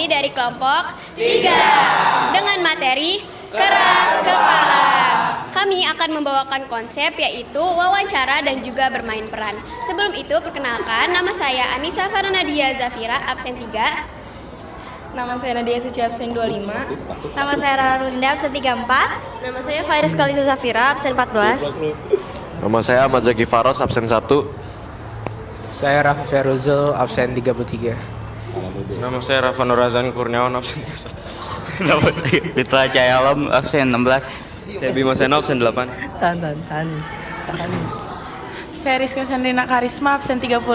kami dari kelompok 3 dengan materi keras kepala. Kami akan membawakan konsep yaitu wawancara dan juga bermain peran. Sebelum itu perkenalkan, nama saya Anissa Farnadia Zafira, absen 3. Nama saya Nadia Suci, absen 25. Nama saya Rara Rulinda, absen 34. Nama saya Fairis Kalisa Zafira, absen 14. Nama saya Ahmad Zaki Faros, absen 1. Saya Rafa Feruzul, absen 33. Nama saya Rafa Nurazan Kurniawan, absen 1. Nama saya Fitra Cahaya Alam, absen 16. Saya Bima Seno, absen 8. Saya Rizka Sandrina Karisma, absen 35.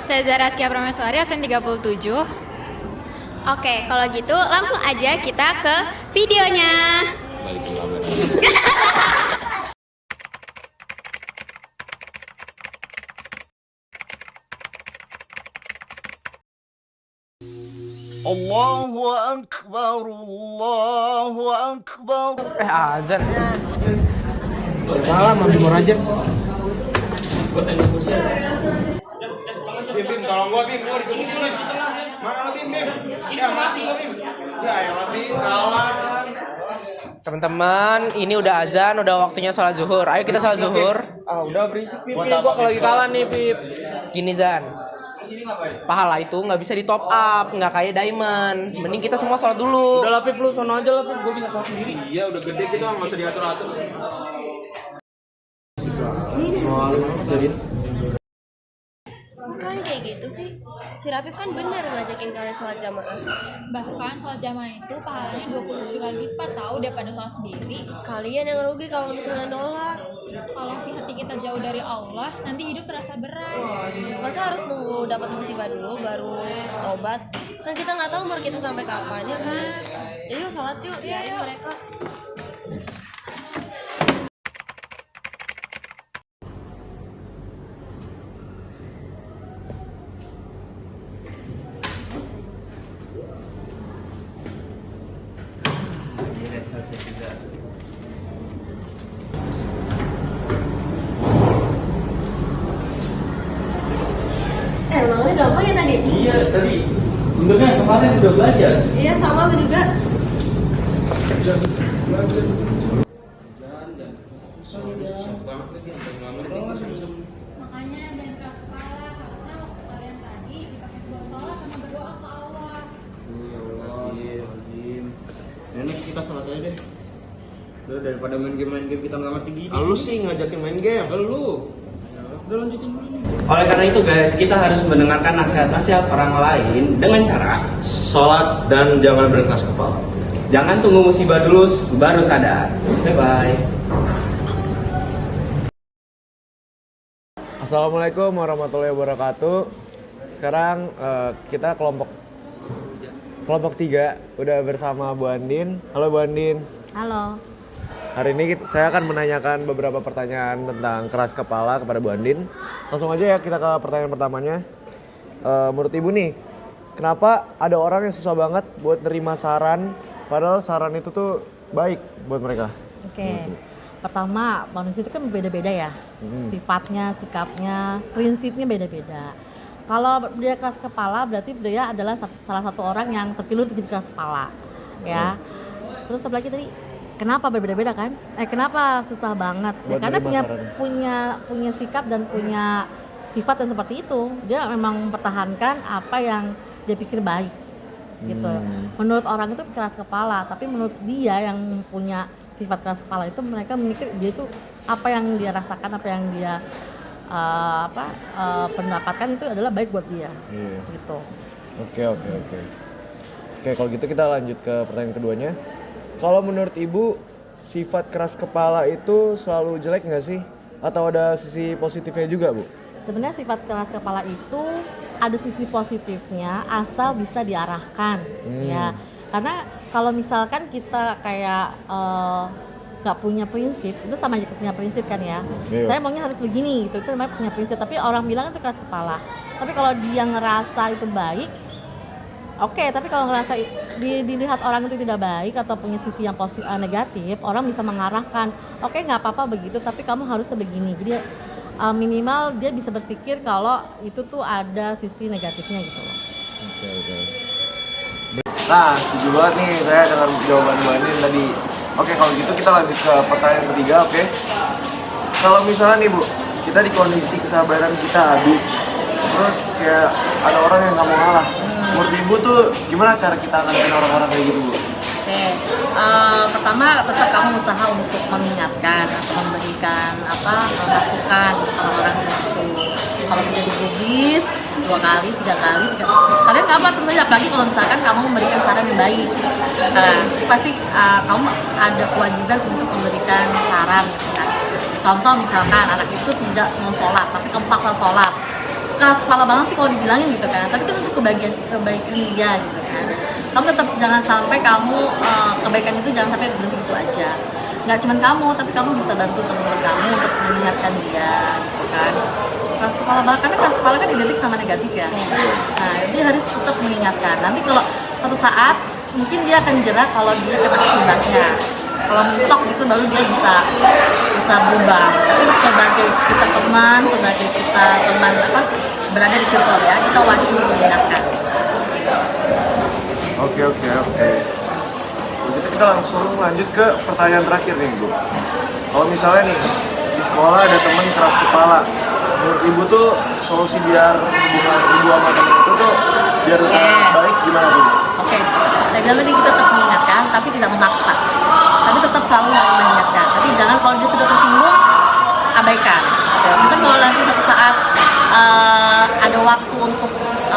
Saya Zara Askia Prameswari, absen 37. Oke, kalau gitu langsung aja kita ke videonya. Allahu Akbar, Allahu Akbar. Azan. Malam ambil murajab. Bim, tolong gua Bim, gua dikunci dulu. Mana lo Bim? Ya mati gua Bim. Ya elah Bim, kalah. Teman-teman, ini udah azan, udah waktunya sholat zuhur. Ayo kita sholat zuhur. Udah berisik Bim. Gua kalau lagi kalah nih, Bib. Gini Zan. Pahala itu nggak bisa di top up, nggak kayak diamond. Mending kita semua sholat dulu. Udah lah Pip, lu sono aja lah Pip, gue bisa sholat sendiri. Iya, udah gede kita enggak usah diatur-atur sih. Kan kayak gitu sih. Si Rapif kan benar ngajakin kalian sholat jamaah. Bahkan sholat jamaah itu pahalanya 27 kali lipat tahu daripada sholat sendiri. Kalian yang rugi kalau misalnya nolak. Kalau hati kita jauh dari Allah, nanti hidup terasa berat. Masa harus nunggu dapat musibah dulu baru tobat? Kan kita nggak tahu umur kita sampai kapan ya kan. Yuk sholat yuk, biarin mereka. Emangnya gampang ya tadi? Iya, tadi bentuknya kemarin udah belajar. Iya, sama aku juga. Makanya jangan keras kepala, harusnya waktu kalian tadi dipakai buat sholat sama berdoa ke Allah. Ya next kita sholat aja deh. Udah daripada main game kita nggak ngerti gini. Lu sih ngajakin main game. Lu. Udah lanjutin dulu. Oleh karena itu guys, kita harus mendengarkan nasihat-nasihat orang lain dengan cara Sholat dan jangan berkeras kepala. jangan tunggu musibah dulu baru sadar. Bye-bye. Assalamualaikum warahmatullahi wabarakatuh. Sekarang kita kelompok 3 udah bersama Bu Andin. Halo Bu Andin. Halo. Hari ini saya akan menanyakan beberapa pertanyaan tentang keras kepala kepada Bu Andin. Langsung aja ya kita ke pertanyaan pertamanya. Menurut Ibu nih, kenapa ada orang yang susah banget buat nerima saran padahal saran itu tuh baik buat mereka? Oke. Pertama, manusia itu kan beda-beda ya. Sifatnya, sikapnya, prinsipnya beda-beda. Kalau dia keras kepala berarti dia adalah salah satu orang yang terpilih untuk jadi keras kepala. Ya. Terus apa lagi tadi? Kenapa berbeda-beda kan? Kenapa susah banget? Ya, karena punya sikap dan punya sifat yang seperti itu. Dia memang mempertahankan apa yang dia pikir baik, gitu. Menurut orang itu keras kepala, tapi menurut dia yang punya sifat keras kepala itu mereka memikir dia itu apa yang dia rasakan, apa yang dia pendapatkan itu adalah baik buat dia, gitu. Oke, kalau gitu kita lanjut ke pertanyaan keduanya. Kalau menurut Ibu, sifat keras kepala itu selalu jelek nggak sih? Atau ada sisi positifnya juga, Bu? Sebenarnya sifat keras kepala itu ada sisi positifnya asal bisa diarahkan, ya. Karena kalau misalkan kita kayak nggak punya prinsip, itu sama aja punya prinsip kan ya. Saya maunya harus begini, itu namanya punya prinsip. Tapi orang bilang itu keras kepala. Tapi kalau dia ngerasa itu baik, oke, tapi kalau ngerasa dilihat orang itu tidak baik atau punya sisi yang negatif, orang bisa mengarahkan, oke nggak apa-apa begitu, tapi kamu harusnya begini. Jadi minimal dia bisa berpikir kalau itu tuh ada sisi negatifnya gitu loh. Oke. Nah, setuju banget nih saya dengan jawaban Bu Andin tadi. Oke, kalau gitu kita lanjut ke pertanyaan ketiga, oke? Kalau misalnya nih Bu, kita di kondisi kesabaran kita habis, terus kayak ada orang yang nggak mau ngalah. Menurut Ibu tuh gimana cara kita ngalahin orang-orang kayak gitu, Bu? Oke, pertama tetap kamu usaha untuk mengingatkan atau memberikan masukan orang-orang itu. Kalau tidak digubris 2 kali, 3 kali, kalian kapan tentunya, apalagi kalau misalkan kamu memberikan saran yang baik, pasti kamu ada kewajiban untuk memberikan saran. Kan? Contoh misalkan anak itu tidak mau sholat, tapi kamu paksa sholat, keras kepala banget sih kalau dibilangin gitu kan, tapi kan untuk kebaikan dia gitu kan. Kamu tetap jangan sampai kamu kebaikan itu jangan sampai berhenti gitu aja. Nggak cuma kamu, tapi kamu bisa bantu teman-teman kamu untuk mengingatkan dia gitu kan. Keras kepala banget, karena keras kepala kan identik sama negatif ya. Nah, dia harus tetap mengingatkan. Nanti kalau suatu saat mungkin dia akan jerah kalau dia kena akibatnya. Kalau mentok itu baru dia bisa berubah. Tapi sebagai kita teman, sebagai kita teman berada di circle ya, kita wajib untuk mengingatkan. Oke. Begitu kita langsung lanjut ke pertanyaan terakhir nih, Bu. Kalau misalnya nih di sekolah ada teman keras kepala, menurut Ibu tuh solusi biar hubungan Ibu sama teman itu tuh biar baik gimana, Bu? Oke, saya bilang tadi kita tetap mengingatkan, tapi tidak memaksa. Tapi tetap selalu mengingatkan. Tapi jangan kalau dia sudah tersinggung, abaikan. Mungkin kalau nanti suatu saat ada waktu untuk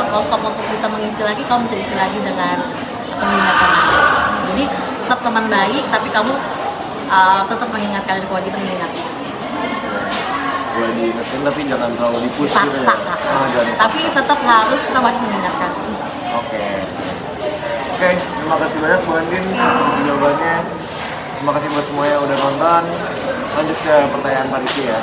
kosong untuk bisa mengisi lagi, kamu bisa isi lagi dengan mengingatkan lagi. Jadi tetap teman baik, tapi kamu tetap mengingatkan, ada kewajiban mengingatkan. Boleh diingetin tapi jangan terlalu dipush gitu ya. Tapi tetap harus kita wajib mengingatkan. Oke, terima kasih banyak Bu Andin untuk jawabannya. Terima kasih buat semuanya yang udah nonton. Lanjut ke pertanyaan panitia ya.